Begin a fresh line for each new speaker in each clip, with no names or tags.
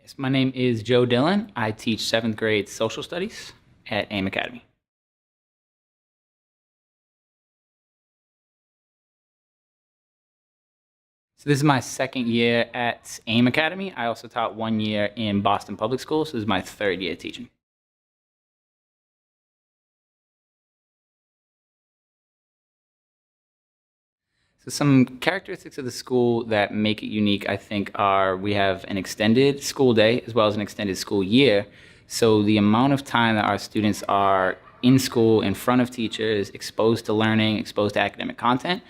Yes, my name is Joe Dillon. I teach 7th grade social studies at AIM Academy. So this is my second year at AIM Academy. I also taught 1 year in Boston Public Schools, so this is my 3rd year teaching. So some characteristics of the school that make it unique, I think, are we have an extended school day as well as an extended school year. So the amount of time that our students are in school, in front of teachers, exposed to learning, exposed to academic content,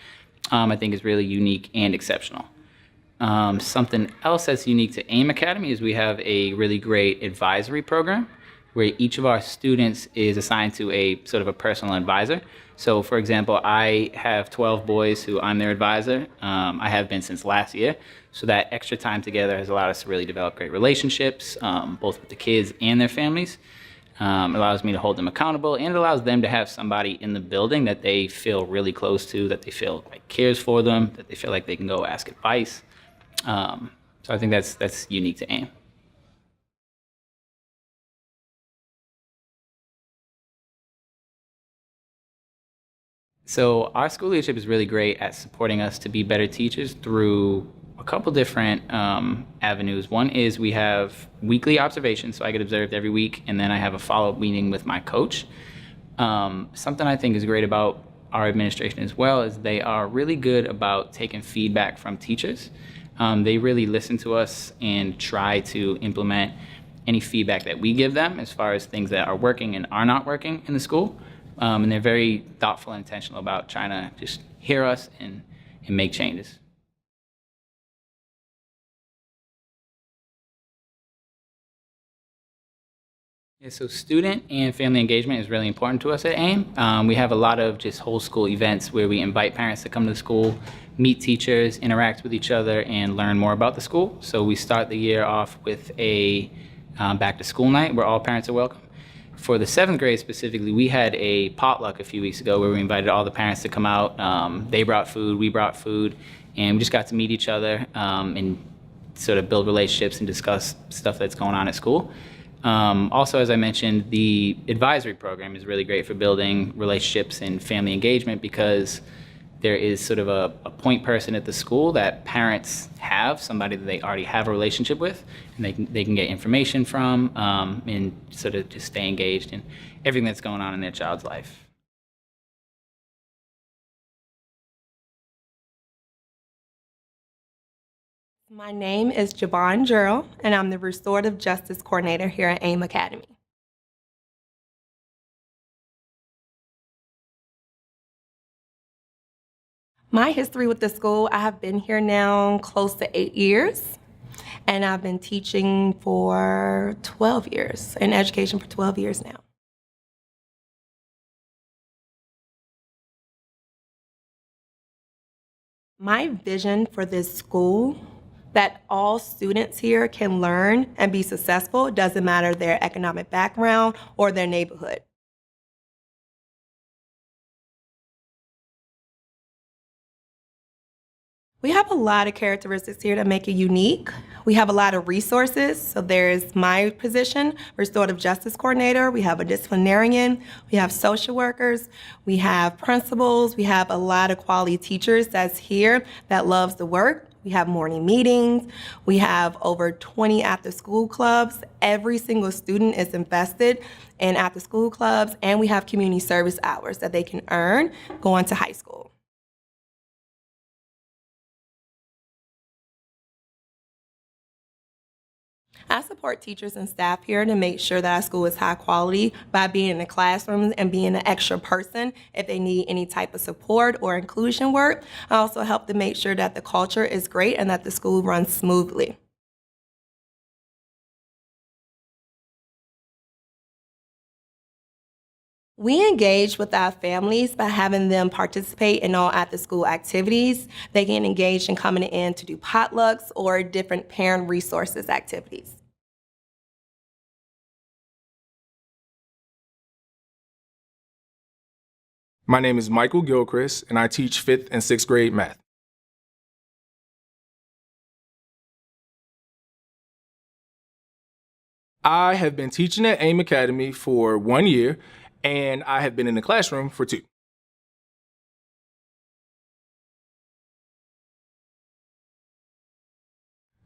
I think is really unique and exceptional. Something else that's unique to AIM Academy is we have a really great advisory program where each of our students is assigned to a sort of a personal advisor. So for example, I have 12 boys who I'm their advisor. I have been since last year. So that extra time together has allowed us to really develop great relationships, both with the kids and their families. Allows me to hold them accountable, and it allows them to have somebody in the building that they feel really close to, that they feel like cares for them, that they feel like they can go ask advice. So I think that's unique to AIM. So our school leadership is really great at supporting us to be better teachers through a couple different avenues. One is we have weekly observations, so I get observed every week, and then I have a follow-up meeting with my coach. Something I think is great about our administration as well is they are really good about taking feedback from teachers. They really listen to us and try to implement any feedback that we give them as far as things that are working and are not working in the school. And they're very thoughtful and intentional about trying to just hear us and make changes. Yeah, so student and family engagement is really important to us at AIM. We have a lot of just whole school events where we invite parents to come to the school, meet teachers, interact with each other, and learn more about the school. So we start the year off with a back to school night where all parents are welcome. For the 7th grade specifically, we had a potluck a few weeks ago where we invited all the parents to come out. They brought food, we brought food, and we just got to meet each other and sort of build relationships and discuss stuff that's going on at school. Also, as I mentioned, the advisory program is really great for building relationships and family engagement because there is sort of a point person at the school that parents have, somebody that they already have a relationship with, and they can get information from and sort of just stay engaged in everything that's going on in their child's life.
My name is Jovan Jarrell, and I'm the Restorative Justice Coordinator here at AIM Academy. My history with the school, I have been here now close to 8 years, and I've been teaching for 12 years, in education for 12 years now. My vision for this school, that all students here can learn and be successful, doesn't matter their economic background or their neighborhood. We have a lot of characteristics here that make it unique. We have a lot of resources. So there's my position, Restorative Justice Coordinator. We have a disciplinarian. We have social workers. We have principals. We have a lot of quality teachers that's here that loves the work. We have morning meetings. We have over 20 after-school clubs. Every single student is invested in after-school clubs, and we have community service hours that they can earn going to high school. I support teachers and staff here to make sure that our school is high quality by being in the classrooms and being an extra person if they need any type of support or inclusion work. I also help to make sure that the culture is great and that the school runs smoothly. We engage with our families by having them participate in all after-school activities. They can engage in coming in to do potlucks or different parent resources activities.
My name is Michael Gilchrist, and I teach 5th and 6th grade math. I have been teaching at AIM Academy for 1 year, and I have been in the classroom for 2.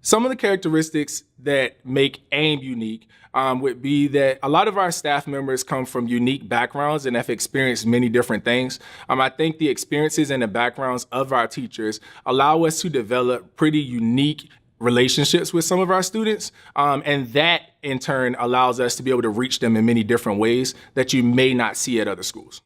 Some of the characteristics that make AIM unique would be that a lot of our staff members come from unique backgrounds and have experienced many different things. I think the experiences and the backgrounds of our teachers allow us to develop pretty unique relationships with some of our students, and that in turn allows us to be able to reach them in many different ways that you may not see at other schools.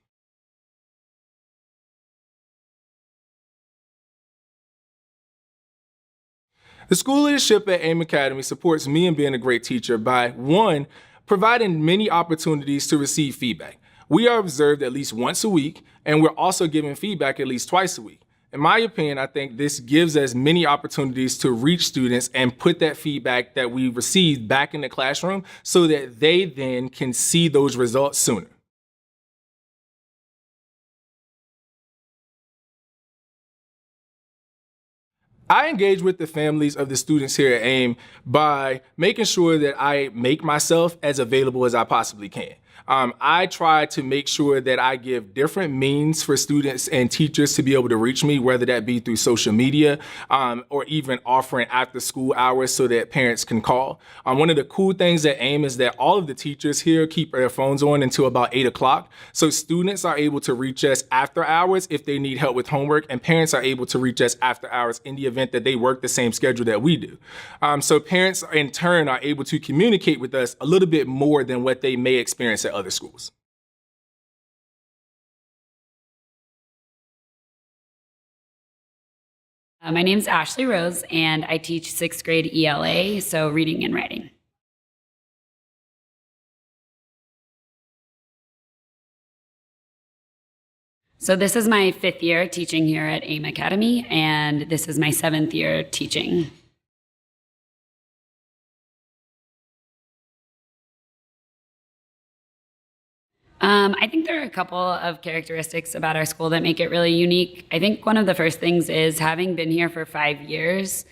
The school leadership at AIM Academy supports me in being a great teacher by, one, providing many opportunities to receive feedback. We are observed at least once a week, and we're also given feedback at least twice a week. In my opinion, I think this gives us many opportunities to reach students and put that feedback that we received back in the classroom so that they then can see those results sooner. I engage with the families of the students here at AIM by making sure that I make myself as available as I possibly can. I try to make sure that I give different means for students and teachers to be able to reach me, whether that be through social media or even offering after school hours so that parents can call. One of the cool things at AIM is that all of the teachers here keep their phones on until about 8 o'clock. So students are able to reach us after hours if they need help with homework, and parents are able to reach us after hours in the event that they work the same schedule that we do. So parents in turn are able to communicate with us a little bit more than what they may experience at other schools.
My name is Ashley Rose, and I teach 6th grade ELA, so reading and writing. So this is my 5th year teaching here at AIM Academy, and this is my 7th year teaching. I think there are a couple of characteristics about our school that make it really unique. I think one of the first things is having been here for 5 years,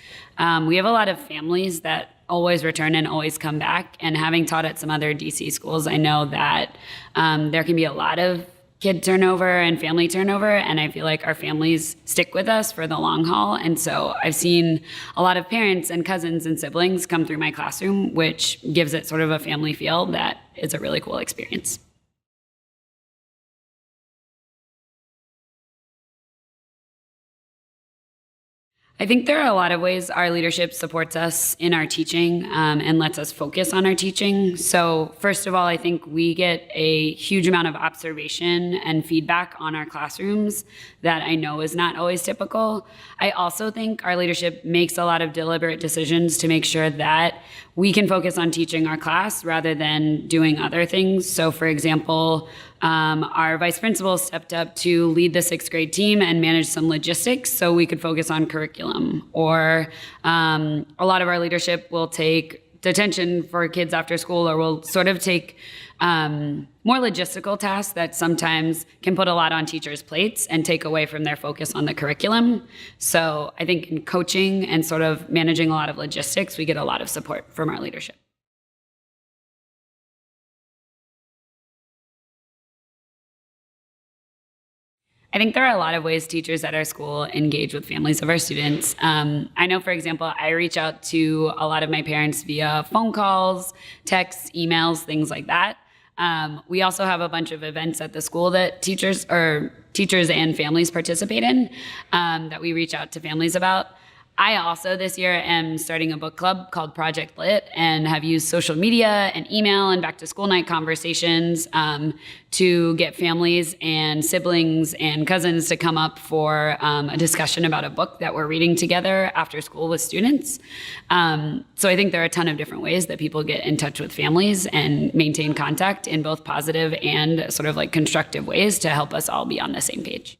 we have a lot of families that always return and always come back. And having taught at some other DC schools, I know that there can be a lot of kid turnover and family turnover, and I feel like our families stick with us for the long haul. And so I've seen a lot of parents and cousins and siblings come through my classroom, which gives it sort of a family feel that is a really cool experience. I think there are a lot of ways our leadership supports us in our teaching and lets us focus on our teaching. So first of all, I think we get a huge amount of observation and feedback on our classrooms that I know is not always typical. I also think our leadership makes a lot of deliberate decisions to make sure that we can focus on teaching our class rather than doing other things. So for example, our vice principal stepped up to lead the 6th grade team and manage some logistics so we could focus on curriculum. Or a lot of our leadership will take detention for kids after school, or will sort of take more logistical tasks that sometimes can put a lot on teachers' plates and take away from their focus on the curriculum. So I think in coaching and sort of managing a lot of logistics, we get a lot of support from our leadership. I think there are a lot of ways teachers at our school engage with families of our students. I know, for example, I reach out to a lot of my parents via phone calls, texts, emails, things like that. We also have a bunch of events at the school that teachers and families participate in that we reach out to families about. I also this year am starting a book club called Project Lit and have used social media and email and back to school night conversations to get families and siblings and cousins to come up for a discussion about a book that we're reading together after school with students. So I think there are a ton of different ways that people get in touch with families and maintain contact in both positive and sort of like constructive ways to help us all be on the same page.